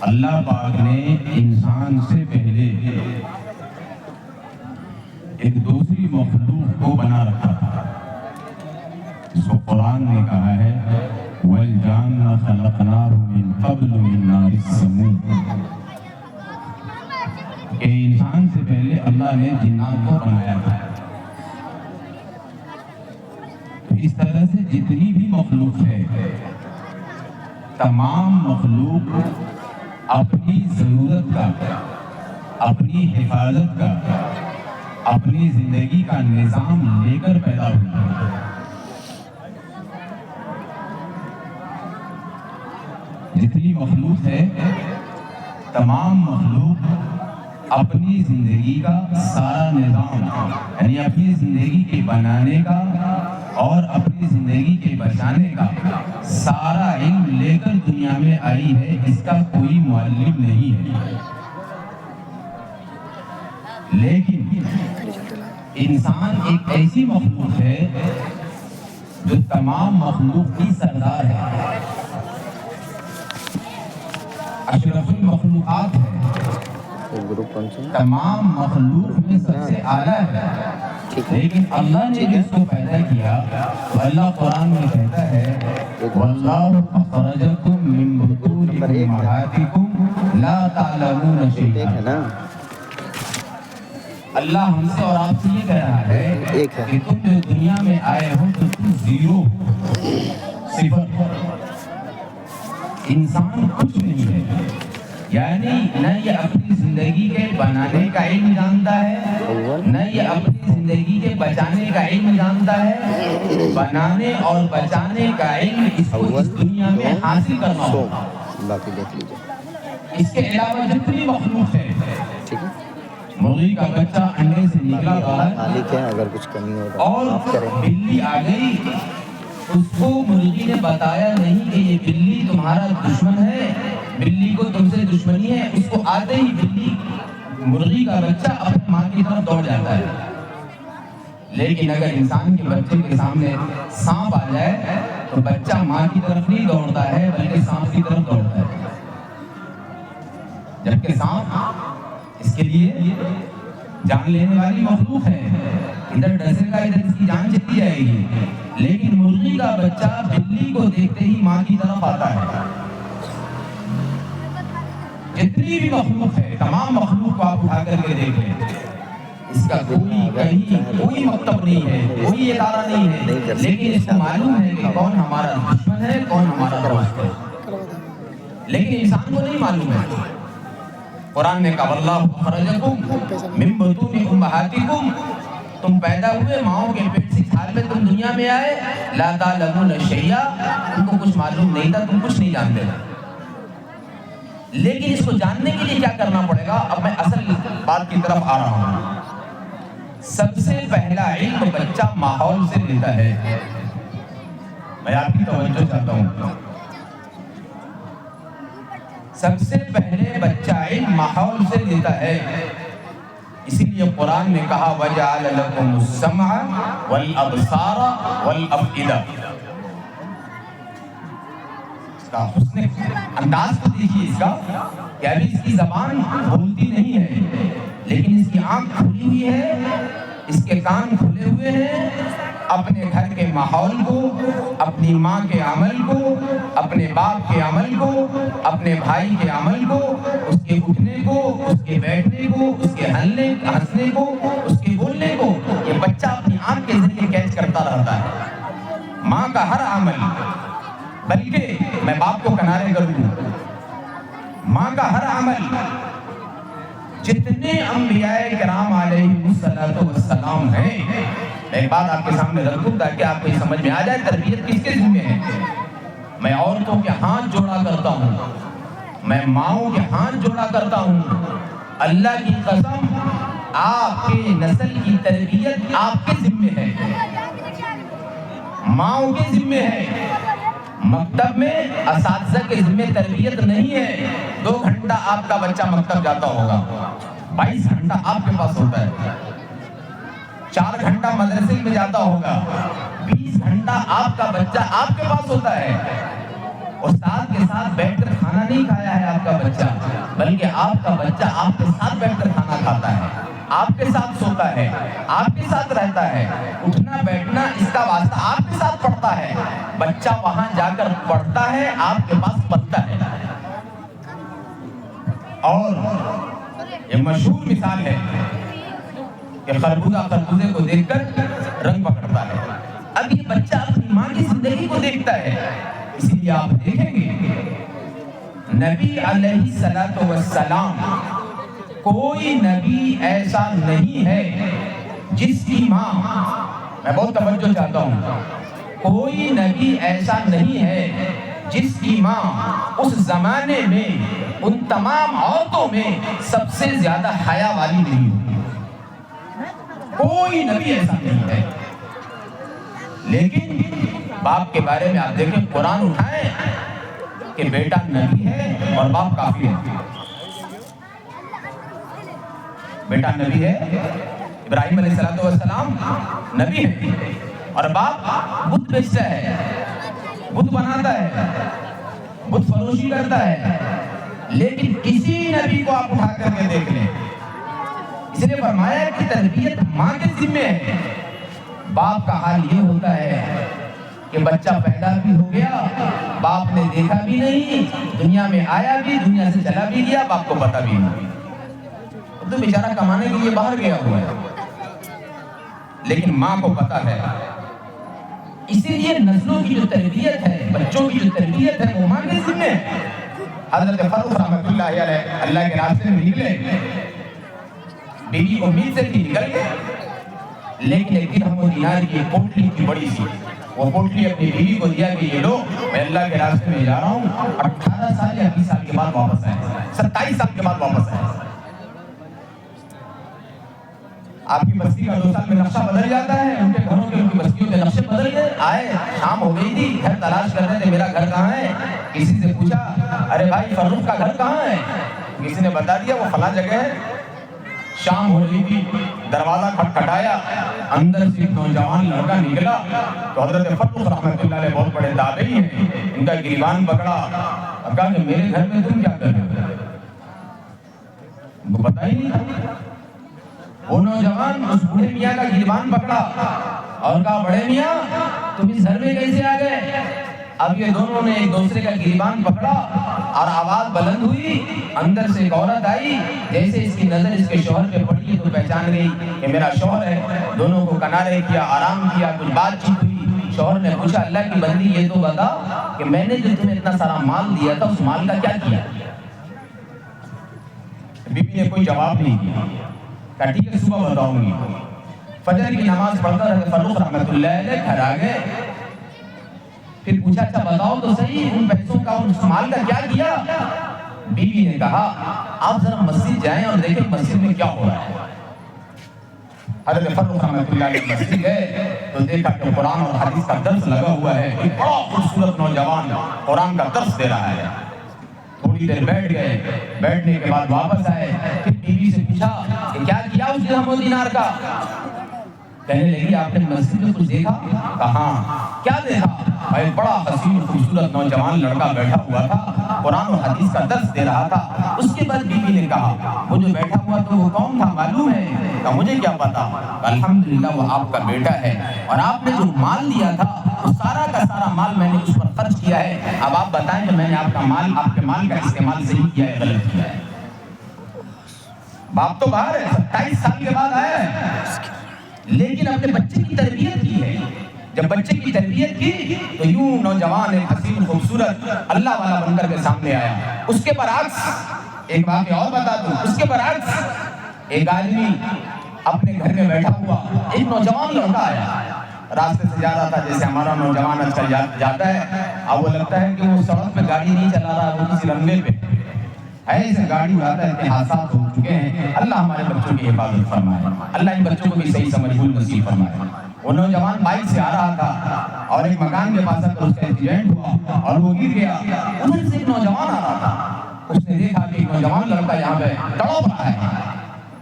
اللہ پاک نے انسان سے پہلے ایک دوسری مخلوق کو بنا رکھا تھا، جس کو قرآن نے کہا ہے وَالْجَانَّ خَلَقْنَاهُ مِنْ قَبْلُ مِنْ نَارِ السَّمُومِ، کہ انسان سے پہلے اللہ نے جنات کو بنایا تھا۔ تو اس طرح سے جتنی بھی مخلوق ہے، تمام مخلوق اپنی ضرورت کا، اپنی حفاظت کا، اپنی زندگی کا نظام لے کر پیدا ہوئی ہے۔ جتنی مخلوق ہے، تمام مخلوق اپنی زندگی کا سارا نظام، یعنی اپنی زندگی کے بنانے کا اور اپنی زندگی کے بچانے کا سارا علم لے کر دنیا میں آئی ہے، اس کا کوئی معلم نہیں ہے۔ لیکن انسان ایک ایسی مخلوق ہے جو تمام مخلوق کی سردار ہے، اشرف المخلوقات ہے، تمام مخلوق میں سب سے اعلیٰ ہے۔ لیکن اللہ نے جس کو پیدا کیا تو اللہ قرآن میں کہتا ہے وَاللَّهُ أَخْرَجَكُم مِّن بُطُونِ أُمَّهَاتِكُمْ لَا تَعْلَمُونَ شَيْئًا۔ اللہ ہم سے اور آپ سے یہ کہہ رہا ہے کہ تم جو دنیا میں آئے ہو تو تم زیرو، صفر، انسان کچھ نہیں ہے، یعنی نہ یہ اپنی زندگی کے بنانے کا علم جانتا ہے، نہ یہ اپنی زندگی کے بچانے کا علم جانتا ہے۔ بنانے اور بچانے کا علم اس کو اس دنیا میں حاصل کرنا ہوگا۔ باقی دیکھ لیجیے۔ اس کے علاوہ جتنی مخلوق ہے، مرغی کا بچہ انڈے سے نکلا باہر اگر کچھ کمی ہو اور بلی آ گئی، اس کو مرغی نے بتایا نہیں کہ یہ بلی تمہارا دشمن ہے، بلی کو تم سے دشمنی ہے، اس کو آتے ہی بلی مرغی کا بچہ اپنی ماں کی طرف دوڑ جاتا ہے۔ لیکن اگر انسان کے بچے کے سامنے سانپ آ جائے تو بچہ ماں کی طرف نہیں دوڑتا ہے بلکہ سانپ کی طرف دوڑتا ہے، جبکہ سانپ اس کے لیے جان لینے والی مخلوق ہے، ادھر ڈسے گا ادھر اس کی جان چلی جائے گی۔ لیکن مرغی کا بچہ بلی کو دیکھتے ہی ماں کی طرف آتا ہے۔ جتنی بھی مخلوق ہے، تمام مخلوق کو آپ اٹھا کر کے دیکھ لیں، اس کا کوئی مکتب نہیں ہے، کوئی ادارہ نہیں ہے، لیکن اس کو معلوم ہے کہ کون ہمارا دشمن ہے، کون ہمارا دوست ہے، لیکن انسان کو نہیں معلوم ہے۔ قرآن نے کہا وَاللَّهُ أَخْرَجَكُم مِّن بُطُونِ أُمَّهَاتِكُم، تم پیدا ہوئے ماؤں کے پیٹ سے، حال میں تم دنیا میں آئے، لَا تَعْلَمُونَ شَيْئًا، تم کو کچھ معلوم نہیں تھا، تم کچھ نہیں جانتے تھے۔ لیکن اس کو جاننے کے لیے کیا کرنا پڑے گا؟ اب میں اصل بات کی طرف آ رہا ہوں۔ سب سے پہلا علم بچہ ماحول سے لیتا ہے۔ میں آپ کی توجہ چاہتا ہوں، سب سے پہلے بچہ علم ماحول سے لیتا ہے، اسی لیے قرآن نے کہا وَجَعَلَ لَكُمُ السَّمْعَ وَالْأَبْصَارَ وَالْأَفْئِدَةَ۔ اس کا حسن انداز کو دیکھیے اس کا، کہ ابھی اس کی زبان بولتی نہیں ہے، لیکن اس کی آنکھ کھلی ہوئی ہے، اس کے کان کھلے ہوئے ہیں، اپنے گھر کے ماحول کو، اپنی ماں کے عمل کو، اپنے باپ کے عمل کو، اپنے بھائی کے عمل کو، اس کے اٹھنے کو، اس کے بیٹھنے کو، اس کے ہنسنے کو، اس کے بولنے کو، یہ بچہ اپنی آنکھ کے ذریعے کیچ کرتا رہتا ہے۔ ماں کا ہر عمل، بلکہ میں باپ کو کنارے کر دوں، ماں کا ہر عمل، جتنے انبیاء کرام علیہ السلام ہیں، ایک بات آپ کے سامنے رکھ دوں تاکہ آپ کو یہ سمجھ میں آ جائے تربیت کس کے ذمہ ہے۔ میں عورتوں کے ہاتھ جوڑا کرتا ہوں، میں ماؤں کے ہاتھ جوڑا کرتا ہوں، اللہ کی قسم آپ کے نسل کی تربیت آپ کے ذمہ ہے، ماؤں کے ذمہ ہے۔ مکتب میں اساتذہ کے ذمہ تربیت نہیں ہے۔ 2 گھنٹہ آپ کا بچہ مکتب جاتا ہوگا، 22 گھنٹہ آپ کے پاس ہوتا ہے، 4 گھنٹہ مدرسے میں جاتا ہوگا، 20 گھنٹہ آپ کا بچہ آپ کے پاس ہوتا ہے۔ استاد کے ساتھ بیٹھ کر کھانا نہیں کھایا ہے آپ کا کا بچہ، بلکہ آپ کا بچہ آپ کے ساتھ بیٹھ کر کھانا کھاتا ہے، آپ کے ساتھ سوتا ہے، آپ کے ساتھ رہتا ہے، اٹھنا بیٹھنا اس کا واسطہ آپ کے ساتھ پڑتا ہے۔ بچہ وہاں جا کر پڑھتا ہے، آپ کے پاس پڑھتا ہے۔ اور یہ مشہور مثال ہے کہ خربوزہ خربوزے کو دیکھ کر رنگ پکڑتا ہے۔ اب یہ بچہ اپنی ماں کی زندگی کو دیکھتا ہے، اسی لیے آپ دیکھیں گے نبی علیہ الصلوۃ والسلام، کوئی نبی ایسا نہیں ہے جس کی ماں، میں بہت توجہ چاہتا ہوں، کوئی نبی ایسا نہیں ہے جس کی ماں اس زمانے میں ان تمام عورتوں میں سب سے زیادہ حیا والی نہیں ہوئی۔ کوئی نبی ایسا نہیں ہے۔ لیکن باپ کے بارے میں آپ دیکھیں، قرآن اٹھائیں کہ بیٹا نبی ہے اور باپ کافی ہے۔ بیٹا نبی ہے، ابراہیم علیہ السلام نبی ہے، اور باپ بت بیچتا ہے، بت بناتا ہے، بت فروشی کرتا ہے۔ لیکن کسی نبی کو آپ اٹھا کر کے دیکھ لیں، اس نے فرمایا کہ تربیت ماں کے ذمہ ہے۔ باپ کا حال یہ ہوتا ہے کہ بچہ پیدا بھی ہو گیا، باپ نے دیکھا بھی نہیں، دنیا میں آیا بھی، دنیا سے چلا بھی گیا، باپ کو پتہ بھی نہیں، تو بیچارہ کمانے کے لیے باہر گیا ہوا ہے، لیکن ماں کو پتہ ہے۔ اسی لیے نسلوں کی جو تربیت ہے، بچوں کی جو تربیت ہے، وہ ماں کے ذمہ ہے۔ حضرت فاروق رحمۃ اللہ علیہ اللہ کے راستے میں نکلے، بیوی امید سے تھی، نکل گئے، لیکن ایک درہم و دینار کی ایک پوٹلی تھی بڑی سی، وہ پوٹلی اپنی بیوی کو دیا کہ یہ لو، میں اللہ کے راستے میں جا رہا ہوں، 18 سال یا 20 سال کے بعد واپس آئے، 27 سال کے بعد واپس آئے۔ آپ کی بستی کا 2 سال میں نقشہ بدل جاتا ہے، ان کے گھروں کے، ان کی بستیوں کے نقشے بدل گئے۔ آئے، شام ہو گئی تھی، گھر تلاش کر رہے تھے، میرا گھر کہاں ہے؟ کسی سے پوچھا، ارے بھائی فاروق کا گھر کہاں ہے؟ کسی نے بتا دیا وہ فلاں جگہ ہے۔ شام ہو رہی تھی، دروازہ کھٹکھٹایا، اندر سے ایک نوجوان لڑکا نکلا، تو حضرت فاروق رحمۃ اللہ علیہ بہت بڑے تابعی ہیں، ان کا گریبان پکڑا اور کہا کہ میرے گھر میں تم کیا کر رہے ہو؟ ان کو پتہ ہی نہیں تھا۔ وہ نوجوان اس بوڑھے میاں کا گریبان پکڑا اور کہا، بڑے میاں تم اس گھر میں کیسے آ گئے؟ اب یہ دونوں نے ایک دوسرے کا گریبان پکڑا اور آواز بلند ہوئی، اندر سے ایک عورت آئی، جیسے اس کی نظر اس کے شوہر پہ پڑی تو پہچان گئی کہ میرا شوہر ہے۔ دونوں کو کنارے کیا، آرام کیا، کچھ بات چیت ہوئی۔ شوہر نے پوچھا، اللہ کی بندی یہ تو بتا کہ میں نے جو تمہیں اتنا سارا مال دیا تھا اس مال کا کیا کیا؟ بی بی نے کوئی جواب نہیں دیا، کہا ٹھیک ہے صبح بتاؤں گی۔ فجر کی نماز پڑھ کر حضرت فاروق رحمۃ اللہ علیہ گھر آ گئے، پھر پوچھا اچھا بتاؤ تو صحیح ان پیسوں کا، اس مال کا کیا کیا؟ بیوی نے کہا آپ ذرا مسجد جائیں اور دیکھیں مسجد میں کیا ہو رہا ہے۔ حضرت فاروق رحمۃ اللہ علیہ مسجد گئے تو دیکھا کہ قرآن اور حدیث کا درس لگا ہوا ہے، ایک بڑا خوبصورت نوجوان قرآن کا درس دے رہا ہے۔ تھوڑی دیر بیٹھ گئے، بیٹھنے کے بعد واپس آئے، پھر بیوی سے پوچھا کہ کیا کیا اس درہم و دینار کا؟ کہنے لگی آپ نے مسجد میں کچھ دیکھا؟ کہاں؟ کیا دیکھا؟ ایک بڑا حسین خوبصورت نوجوان لڑکا بیٹھا ہوا تھا، قرآن اور حدیث کا درس دے رہا تھا۔ اس کے بعد بیوی نے کہا وہ جو بیٹھا ہوا تو وہ کون تھا معلوم ہے؟ کہا مجھے کیا پتا، الحمدللہ وہ آپ کا بیٹا ہے، اور آپ نے جو مال دیا تھا وہ سارا کا سارا مال میں نے اس پر خرچ کیا ہے۔ اب آپ بتائیں کہ میں نے آپ کے مال کا استعمال صحیح کیا ہے غلط کیا ہے؟ باپ تو باہر ہے، 27 سال کے بعد آیا ہے، لیکن اپنے بچے کی تربیت کی ہے۔ جب بچے کی تربیت کی تو یوں نوجوان ایک حسین خوبصورت اللہ والا بن کر کے سامنے آیا۔ اس کے برعکس ایک واقعہ اور بتا دوں، اس کے برعکس ایک آدمی اپنے گھر میں بیٹھا ہوا، ایک نوجوان لڑکا آیا، راستے سے جا رہا تھا جیسے ہمارا نوجوان آج کل جاتا ہے، اب وہ لگتا ہے کہ وہ سڑک پہ گاڑی نہیں چلا رہا، وہ کسی رنگے پہ ایسے گاڑی اڑاتا ہے۔ حادثات ہو چکے ہیں، اللہ ہمارے بچوں کی حفاظت فرمائے، اللہ ان بچوں کو بھی صحیح سمجھ نصیب فرمائے۔ وہ نوجوان بائک سے آ رہا تھا اور ایک مکان کے پاس اس کا ایکسیڈنٹ ہوا اور وہ گر گیا۔ ادھر سے ایک نوجوان آ رہا تھا، اس نے دیکھا کہ ایک نوجوان لڑکا یہاں پہ تڑپ رہا ہے۔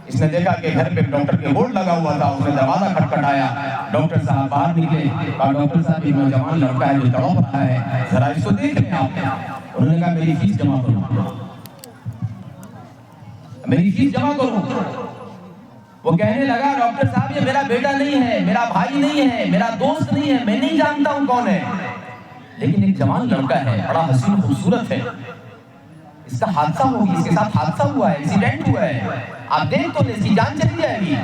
اس نے دیکھا کہ گھر پہ ڈاکٹر کے بورڈ لگا ہوا تھا، اس نے دروازہ کھٹکھٹایا، ڈاکٹر صاحب باہر نکلے اور ڈاکٹر صاحب ایک نوجوان لڑکا ہے جو تڑپ رہا ہے، ذرا اس کو دیکھ لیں آپ۔ انہوں نے کہا میری فیس جمع کرو۔ میری فیس جمع کرو. وہ کہنے لگا ڈاکٹر صاحب یہ میرا بیٹا نہیں ہے, میرا بھائی نہیں ہے, میرا دوست نہیں ہے, میں نہیں جانتا ہوں کون ہے, لیکن ایک جوان لڑکا ہے, بڑا حسین خوبصورت ہے, اس کا حادثہ ہو گیا, اس کے ساتھ حادثہ ہوا ہے, ایکسیڈنٹ ہوا ہے, آپ دیکھ تو اس کی جان چلی جائے گی.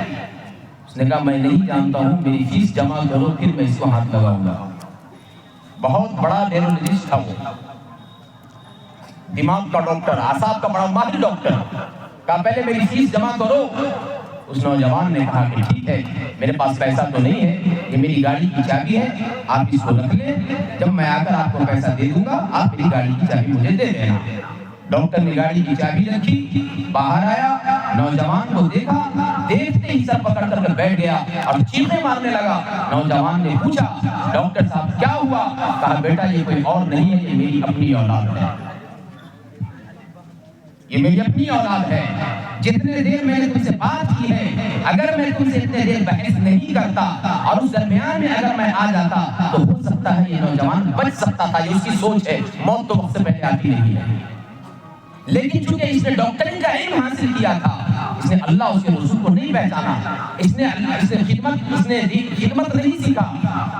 اس نے کہا میں نہیں جانتا ہوں, میری فیس جمع کرو پھر میں اس کو ہاتھ لگاؤں گا. بہت بڑا نیورولوجسٹ تھا, وہ دماغ کا ڈاکٹر, اعصاب کا بڑا ماہر ڈاکٹر. کہا پہلے میری فیس جمع کرو. اس نوجوان نے کہا کہ ٹھیک ہے, میرے پاس پیسہ تو نہیں ہے, یہ میری گاڑی کی چابی ہے, آپ اس کو رکھ لیں, جب میں آ کر آپ کو پیسہ دے دوں گا آپ میری گاڑی کی چابی مجھے دے دینا. ڈاکٹر نے گاڑی کی چابی رکھی, باہر آیا, نوجوان کو دیکھا, دیکھتے ہی سر پکڑ کر بیٹھ گیا اور چیخیں مارنے لگا. نوجوان نے پوچھا ڈاکٹر صاحب کیا ہوا؟ کہا بیٹا یہ کوئی اور نہیں ہے, یہ میری اپنی اولاد ہے, یہ میری اپنی اولاد ہے. جتنے دیر میں نے تم سے بات کی ہے, اگر میں تم سے اتنے دیر بحث نہیں کرتا اور اس درمیان میں اگر میں آ جاتا تو ہو سکتا ہے یہ نوجوان بچ سکتا تھا. یہ اس کی سوچ ہے, موت تو وقت سے پہلے آتی نہیں ہے. لیکن چونکہ اس نے ڈاکٹرنگ کا علم حاصل کیا تھا, اس نے اللہ اس کے رسول کو نہیں پہچانا, اس نے خدمت نہیں سیکھا,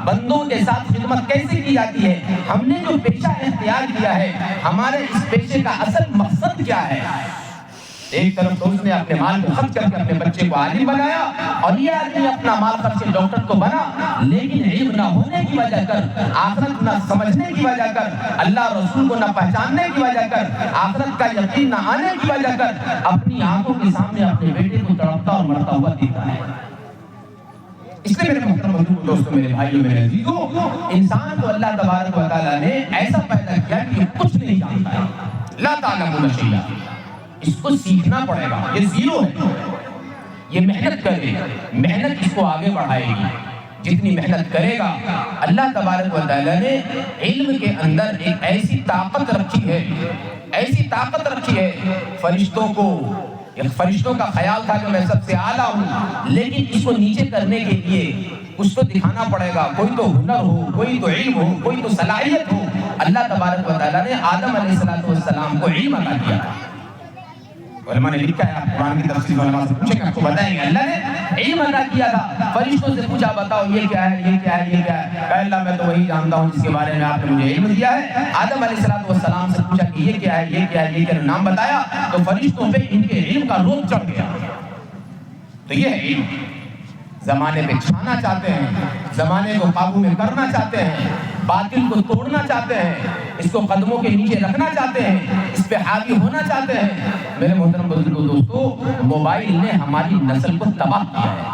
بندوں کے ساتھ خدمت کیسے کی جاتی ہے, ہم نے جو پیشہ اختیار کیا ہے, ہمارے اس پیشے کا اصل مقصد کیا ہے. ایک طرف تو اس نے اپنے مال کو خرچ کر کے اپنے بچے کو عالم بنایا, اور یہ آدمی اپنا مال خرچ کے ڈاکٹر تو بنا, لیکن علم نہ ہونے کی وجہ کر, آخرت نہ سمجھنے کی وجہ کر, اللہ رسول کو نہ پہچاننے کی وجہ کر, آخرت کا یقین نہ آنے کی وجہ کر, اپنی آنکھوں کے سامنے اپنے بیٹے کو تڑپتا اور مرتا ہوا دیکھتا ہے. اس لیے میرے محترم دوستوں, میرے بھائیوں, میرے عزیزوں, انسان کو اللہ تبارک و تعالیٰ نے ایسا پیدا کیا کہ کچھ نہیں جانتا ہے. لا تعلمون شیئا, اس کو سیکھنا پڑے گا, یہ زیرو ہے, یہ محنت کرے, محنت اس کو آگے بڑھائے گی. جتنی محنت کرے گا, اللہ تبارک و تعالیٰ نے علم کے اندر ایک ایسی طاقت رکھی ہے, ایسی طاقت رکھی ہے. فرشتوں کا خیال تھا کہ میں سب سے اعلیٰ ہوں, لیکن اس کو نیچے کرنے کے لیے کچھ تو دکھانا پڑے گا, کوئی تو ہنر ہو, کوئی تو علم ہو, کوئی تو صلاحیت ہو. اللہ تبارک و تعالیٰ نے آدم علیہ السلام کو علم عطا کیا. علماء نے لکھا ہے, آپ قرآن کی تفسیر علماء سے پوچھیں گے آپ کو بتائیں گے, اللہ نے علم عطا کیا تھا. فرشتوں سے پوچھا بتاؤ یہ کیا ہے, یہ کیا ہے, یہ کیا ہے؟ کہا اللہ میں تو وہی جانتا ہوں جس کے بارے میں آپ نے مجھے علم دیا ہے. آدم علیہ السلام سے پوچھا کہ یہ کیا ہے, یہ کیا ہے, یہ کیا ہے, نام بتایا تو فرشتوں پہ ان کے علم کا روب چڑھ گیا. تو یہ ہے علم. زمانے پہ چھانا چاہتے ہیں, زمانے کو قابو میں کرنا چاہتے ہیں, باطل کو توڑنا چاہتے ہیں, اس کو قدموں کے نیچے رکھنا چاہتے ہیں, اس پہ حاوی ہونا چاہتے ہیں. میرے محترم بزرگوں دوستو, موبائل نے ہماری نسل کو تباہ کیا ہے.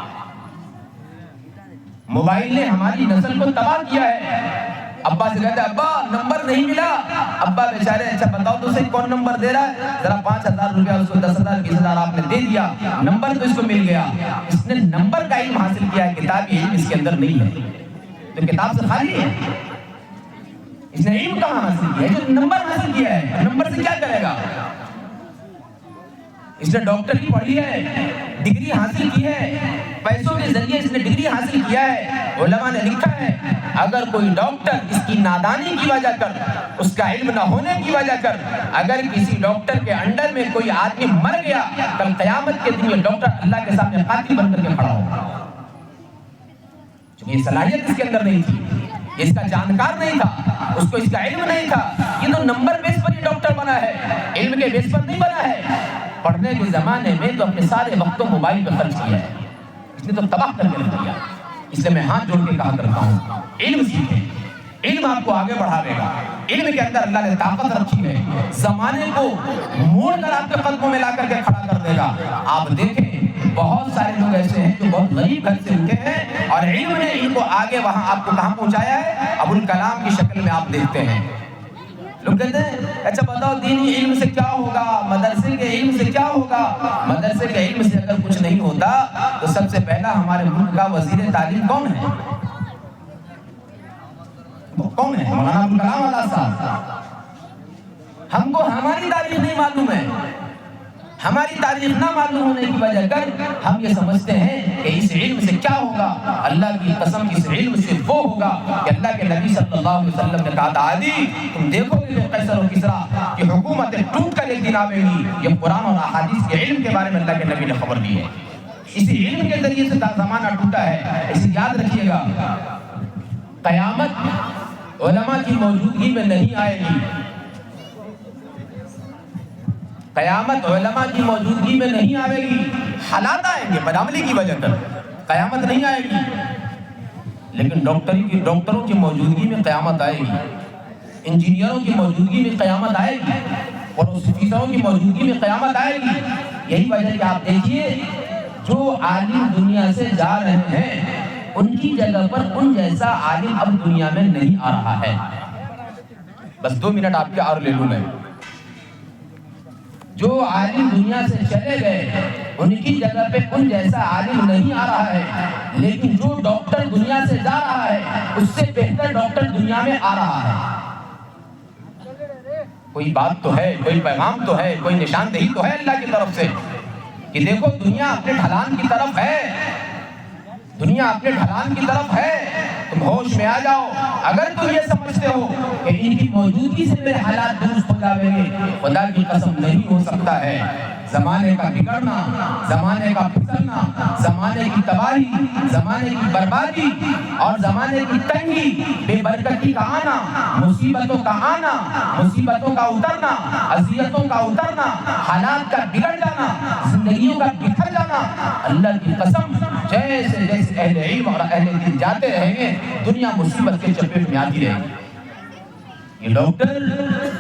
موبائل نے ہماری نسل کو تباہ کیا ہے. ابا سے کہتے ہیں ابا نمبر نہیں ملا, ابا بیچارے اچھا بتاؤ تو صحیح کون نمبر دے رہا ہے, ذرا 5,000 روپیہ اس کو 10,000 20,000 آپ نے دے دیا, نمبر تو اس کو مل گیا. اس نے نمبر کا علم حاصل کیا ہے, کتابی علم اس کے اندر نہیں ہے, تو کتاب سے خالی ہے. اس نے علم کہاں حاصل کیا ہے, جو نمبر حاصل کیا ہے, نمبر سے کیا کرے گا. اس نے ڈاکٹری پڑھی ہے, ڈگری حاصل کی ہے, پیسوں کے ذریعے اس نے ڈگری حاصل کیا ہے. علماء نے لکھا ہے اگر کوئی ڈاکٹر اس کی نادانی کی وجہ کر, اس کا علم نہ ہونے کی وجہ کر, اگر کسی ڈاکٹر کے انڈر میں کوئی آدمی مر گیا, کل قیامت کے دن یہ ڈاکٹر اللہ کے سامنے قاتل بن کر کے کھڑا ہوگا. یہ صلاحیت اس کے اندر نہیں تھی, اس کا جانکار نہیں تھا, اس کو اس کا علم نہیں تھا. یہ تو نمبر بیس پر یہ ڈاکٹر بنا ہے, علم کے بیس پر نہیں بنا ہے. پڑھنے کے زمانے میں تو اپنے سارے وقت کو موبائل پہ خرچ کیا ہے, اس نے تو تباہ کر کے رکھ دیا. اس لیے میں ہاتھ جوڑ کے کہا کرتا ہوں, علم سیکھیں, علم آپ کو آگے بڑھاوے گا. علم کے اندر اللہ نے طاقت رکھی ہے, زمانے کو موڑ کر آپ کے قدموں میں لا کر کے کھڑا کر دے گا. آپ دیکھیں بہت سارے لوگ ایسے ہیں جو بہت غریب گھر سے اٹھے ہیں, اور علم نے ان کو آگے وہاں آپ کو کہاں پہنچایا ہے, ابوالکلام کی شکل میں آپ دیکھتے ہیں. لوگ کہتے ہیں اچھا بتاؤ دینی علم سے کیا ہوگا, مدرسے کے علم سے کیا ہوگا. مدرسے کے علم سے اگر کچھ نہیں ہوتا تو سب سے پہلا ہمارے ملک کا وزیر تعلیم کون ہے, کون ہے؟ مولانا ابوالکلام آزاد صاحب. ہم کو ہماری تاریخ نہیں معلوم ہے, ہماری تاریخ نہ معلوم ہونے کی وجہ کر ہم یہ سمجھتے ہیں کہ اس علم سے کیا ہوگا. اللہ کی قسم اس علم سے وہ ہوگا کہ اللہ کے نبی صلی اللہ علیہ وسلم نے کہا تھا علی تم دیکھو گے جو قیصر و کسریٰ کی حکومتیں ٹوٹ کر ایک دن آئیں گی. یہ قرآن اور احادیث کے علم کے بارے میں اللہ کے نبی نے خبر دی ہے. اسی علم کے ذریعے سے زمانہ ٹوٹا ہے. اسے یاد رکھیے گا قیامت علماء کی موجودگی میں نہیں آئے گی. قیامت علماء کی موجودگی میں نہیں آئے گی. حالات آئیں گے بدعملی کی وجہ سے قیامت نہیں آئے گی. لیکن ڈاکٹروں کی موجودگی میں قیامت آئے گی. انجینئروں کی موجودگی میں قیامت آئے گی. فلسفیوں کی موجودگی میں قیامت آئے گی. یہی وجہ کہ آپ دیکھیے جو عالم دنیا سے جا رہے ہیں ان کی جگہ پر ان جیسا عالم اب دنیا میں نہیں آ رہا ہے. بس 2 منٹ آپ کے اور لے لوں میں. جو عالم دنیا سے چلے گئے ان کی جگہ پہ ان جیسا عالم نہیں آ رہا ہے. لیکن جو ڈاکٹر دنیا سے جا رہا ہے اس سے بہتر ڈاکٹر دنیا میں آ رہا ہے. کوئی بات تو ہے, کوئی پیغام تو ہے, کوئی نشاندہی تو ہے اللہ کی طرف سے کہ دیکھو دنیا اپنے ڈھلان کی طرف ہے. دنیا اپنے ڈھلان کی طرف ہے. تم ہوش میں آ جاؤ. اگر تم یہ سمجھتے ہو کہ ان کی موجودگی سے میرے حالات درست ہو جائیں گے, خدا کی قسم نہیں ہو سکتا ہے. زمانے کا بگڑنا, زمانے کا پھسلنا, زمانے کی تباہی, زمانے کی بربادی اور زمانے کی تنگی, بے برکتی کا آنا, مصیبتوں کا آنا, مصیبتوں کا اترنا, اذیتوں کا اترنا, حالات کا بگڑ جانا, زندگیوں کا بکھر جانا, اللہ کی قسم جیسے جیسے اہل علم اور اہل دین جاتے رہیں گے دنیا مصیبت کے چپیٹ میں آتی رہے گی. یہ ڈاکٹر,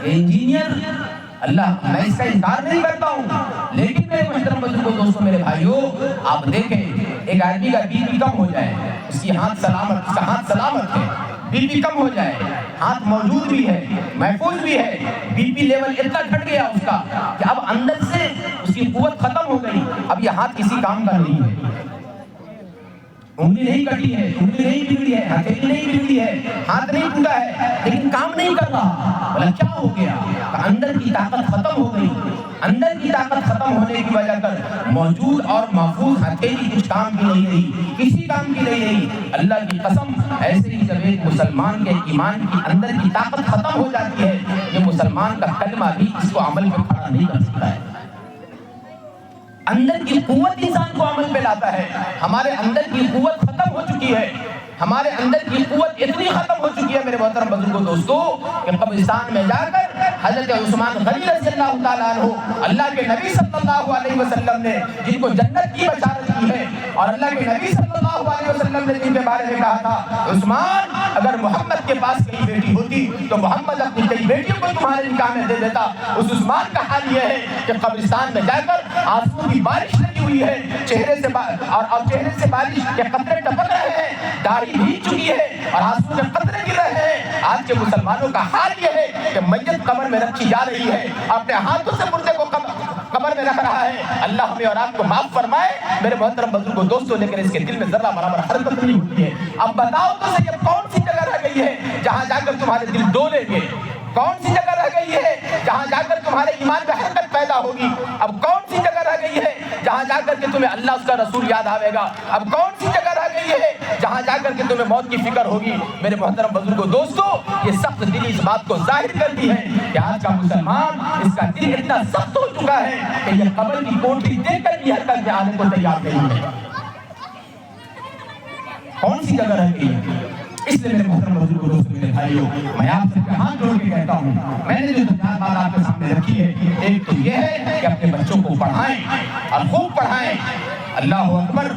یہ انجینئر, اللہ میں اس کا انکار نہیں کرتا ہوں, لیکن میرے محترم بزرگوں دوستوں میرے بھائیوں آپ دیکھیں ایک آدمی کا بی پی کم ہو جائے, اس کی ہاتھ سلامت ہے, بی پی کم ہو جائے, ہاتھ موجود بھی ہے, محفوظ بھی ہے, بی پی لیول اتنا گھٹ گیا اس کا کہ اب اندر سے اس کی قوت ختم ہو گئی, اب یہ ہاتھ کسی کام کا نہیں ہے. انگلی نہیں کٹی ہے, انگلی نہیں بگڑی ہے, ہتھیلی نہیں بگڑی ہے, ہاتھ نہیں ٹوٹا ہے, لیکن کام نہیں کر رہا. بولا کیا ہو گیا؟ اندر کی طاقت ختم ہو گئی. اندر کی طاقت ختم ہونے کی وجہ کر موجود اور محفوظ ہتھیلی کچھ کام کی نہیں رہی, کسی کام کی نہیں رہی. اللہ کی قسم ایسے ہی جب ایک مسلمان کے ایمان کی اندر کی طاقت ختم ہو جاتی ہے, یہ مسلمان کا کلمہ بھی اس کو عمل میں کھڑا نہیں کر سکتا ہے. اندر کی قوت انسان کو عمل پہ لاتا ہے. ہمارے اندر کی قوت ختم ہو چکی ہے. ہمارے اندر کی قوت اتنی ختم ہو چکی ہے میرے محترم بزرگوں دوستو کہ قبرستان میں جا کر حضرت عثمان غنی رضی اللہ تعالیٰ عنہ اللہ کے نبی صلی اللہ علیہ وسلم نے جن کو جنت کی بشارت کی ہے اور اللہ کے نبی صلی اللہ علیہ وسلم نے جن کے بارے میں کہا تھا عثمان اگر محمد کے پاس کئی بیٹی ہوتی تو محمد اپنی کئی بیٹیوں کو تمہارے نکاح میں دے دیتا. اس عثمان کا حال یہ ہے کہ قبرستان میں جا کر آنسو کی بارش لگی ہوئی ہے, چہرے سے اور چہرے سے بارش کے قطرے ٹپک رہے ہیں, داڑھی بھیگ چکی ہے اور آنسو کے قطرے گر رہے ہیں. آج کے مسلمانوں کا حال یہ ہے کہ میت قبر میں رکھی جا رہی ہے, اپنے ہاتھوں سے مردے کو قبر میں رکھ رہا ہے. اللہ ہمیں اور آپ کو معاف فرمائے میرے محترم بزرگوں دوستوں, لیکن اس کے دل میں ذرہ برابر حرکت نہیں ہوتی ہے. اب بتاؤ تو صحیح کون سی جگہ رہ گئی ہے جہاں جا کر تمہارے دل ڈولیں گے؟ کون سی جگہ رہ گئی ہے جہاں جا کر تمہارے ایمان میں حرکت پیدا ہوگی؟ اب کون سی جگہ رہ گئی ہے جہاں جا کر کے تمہیں اللہ اس کا رسول یاد آئے گا؟ اب کون سی جگہ رہ گئی ہے جہاں جا کر کے تمہیں موت کی فکر ہوگی؟ میرے محترم بزرگوں دوستو, یہ سخت دلی اس بات کو ظاہر کرتی ہے کہ آج کا مسلمان اس کا دل اتنا سخت ہو چکا ہے کہ یہ قبر کی کوٹھی دیکھ کر بھی حرکت میں آنے کو تیار نہیں ہے. کون سی جگہ رہ گئی ہے؟ اس لیے میرے محترم بزرگوں دوستوں میرے بھائیوں, میں آپ سے ہاتھ جوڑ کے کہتا ہوں, میں نے جو چار بات آپ کے سامنے رکھی ہے, ایک تو یہ ہے کہ اپنے بچوں کو پڑھائیں اور خوب پڑھائیں. اللہ اکبر,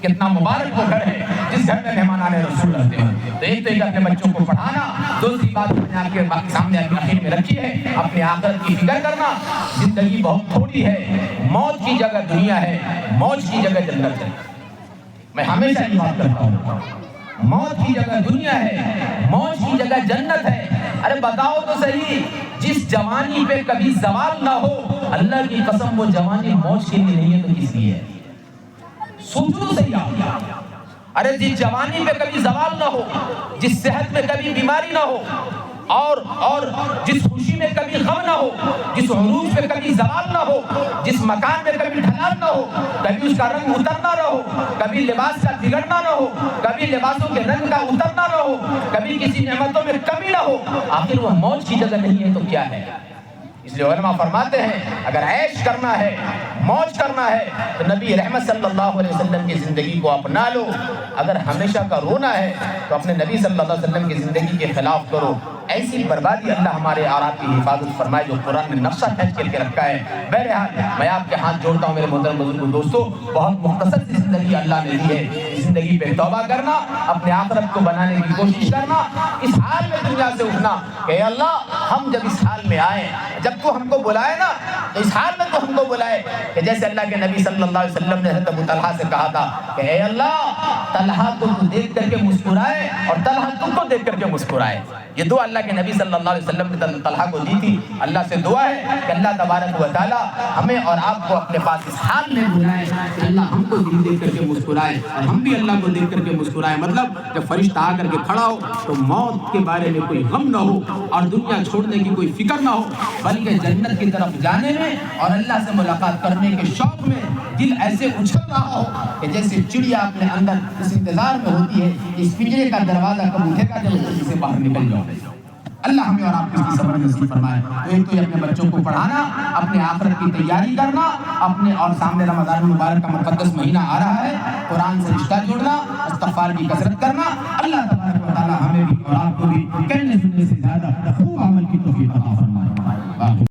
کتنا مبارک وہ گھر ہے جس گھر میں مہمان رسول رہتے ہیں. تو ایک تو اپنے بچوں کو پڑھانا, دوسری بات میں نے آپ کے سامنے آخر میں رکھی ہے اپنے آخرت کی فکر کرنا. زندگی بہت تھوڑی ہے, موت کی جگہ دنیا ہے, موج کی جگہ جنت ہے. میں ہمیشہ یہ بات کرتا ہوں, موت کی جگہ دنیا ہے, موج کی جگہ جنت ہے. ارے بتاؤ تو صحیح, جس جوانی پہ کبھی زوال نہ ہو, اللہ کی قسم وہ جوانی موج کے لیے نہیں ہے تو کس لیے ہے؟ سوچو تو صحیح آپ. ارے جس جوانی پہ کبھی زوال نہ ہو, جس صحت میں کبھی بیماری نہ ہو, اور جس خوشی میں کبھی غم نہ ہو، جس عروج میں کبھی زوال نہ ہو، جس مکان میں کبھی ڈھلان نہ ہو، کبھی اس کا رنگ اترنا نہ ہو، کبھی لباس کا بگڑنا نہ ہو، کبھی لباسوں کے رنگ کا اترنا نہ ہو، کبھی کسی نعمتوں میں کمی نہ ہو، آخر وہ موج کی جگہ نہیں ہے تو کیا ہے؟ اس لیے علماء فرماتے ہیں اگر عیش کرنا ہے، موج کرنا ہے تو نبی رحمت صلی اللہ علیہ وسلم کی زندگی کو اپنا لو، اگر ہمیشہ کا رونا ہے تو اپنے نبی صلی اللہ علیہ وسلم کی زندگی کے خلاف کرو۔ ایسی بربادی اللہ ہمارے اور آپ کی حفاظت فرمائے جو قرآن نے نقشہ کھینچ کر کے رکھا ہے۔ بہرحال میں آپ کے ہاتھ جوڑتا ہوں میرے محترم بزرگوں دوستو، بہت مختصر سی زندگی اللہ نے دی ہے، اس زندگی پہ توبہ کرنا، اپنے آخرت کو بنانے کی کوشش کرنا، اس حال میں دنیا سے اٹھنا کہ اے اللہ ہم جب اس حال میں آئے، جب تو ہم کو بلائے نا تو اس حال میں تو ہم کو بلائے کہ جیسے اللہ کے نبی صلی اللہ علیہ وسلم نے حضرت ابو طلحہ سے کہا تھا کہ اے اللہ طلحہ کو تو دیکھ کر کے مسکرائے اور طلحہ تم کو دیکھ کر کے مسکرائے۔ یہ دعا اللہ کے نبی صلی اللہ علیہ وسلم نے طلحہ کو دی تھی۔ اللہ سے دعا ہے کہ اللہ تبارک و تعالی ہمیں اور آپ کو اپنے پاس اس حال میں بلائے کہ اللہ ہم کو دیکھ کر کے مسکرائے اور ہم بھی اللہ کو دیکھ کر کے مسکرائے۔ مطلب جب فرشتہ آ کر کے کھڑا ہو تو موت کے بارے میں کوئی غم نہ ہو اور دنیا چھوڑنے کی کوئی فکر نہ ہو، بلکہ جنت کی طرف جانے میں اور اللہ سے ملاقات کرنے کے شوق میں دل ایسے اچھل رہا ہو کہ جیسے چڑیا اپنے اندر اس انتظار میں ہوتی ہے اس پنجرے کا دروازہ کب اٹھے گا جب اس سے باہر نکل جاؤ۔ اللہ ہمیں اور آپ کی صبر نصیب فرمائے۔ تو ایک تو یہ اپنے بچوں کو پڑھانا، اپنے آخرت کی تیاری کرنا، اپنے اور سامنے رمضان المبارک کا مقدس مہینہ آ رہا ہے، قرآن سے رشتہ جوڑنا، استغفار کی کثرت کرنا۔ اللہ تبارک و تعالی ہمیں بھی اور آپ کو بھی کہنے سننے سے زیادہ خوب عمل کی توفیق عطا فرمائے۔